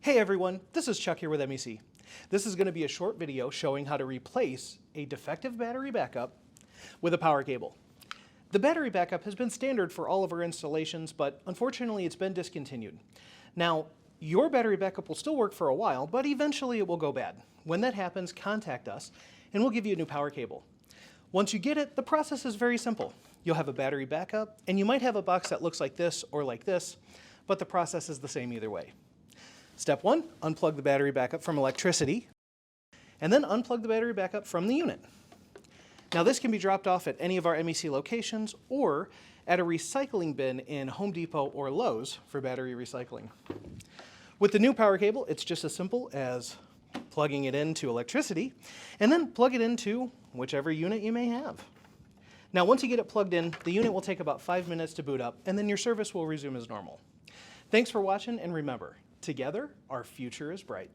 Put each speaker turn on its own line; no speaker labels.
Hey everyone, this is Chuck here with MEC. This is going to be a short video showing how to replace a defective battery backup with a power cable. The battery backup has been standard for all of our installations, but unfortunately it's been discontinued. Now, your battery backup will still work for a while, but eventually it will go bad. When that happens, contact us and we'll give you a new power cable. Once you get it, the process is very simple. You'll have a battery backup and you might have a box that looks like this or like this, but the process is the same either way. Step 1, unplug the battery backup from electricity, and then unplug the battery backup from the unit. Now this can be dropped off at any of our MEC locations or at a recycling bin in Home Depot or Lowe's for battery recycling. With the new power cable, it's just as simple as plugging it into electricity and then plug it into whichever unit you may have. Now once you get it plugged in, the unit will take about 5 minutes to boot up and then your service will resume as normal. Thanks for watching, and remember, together our future is bright.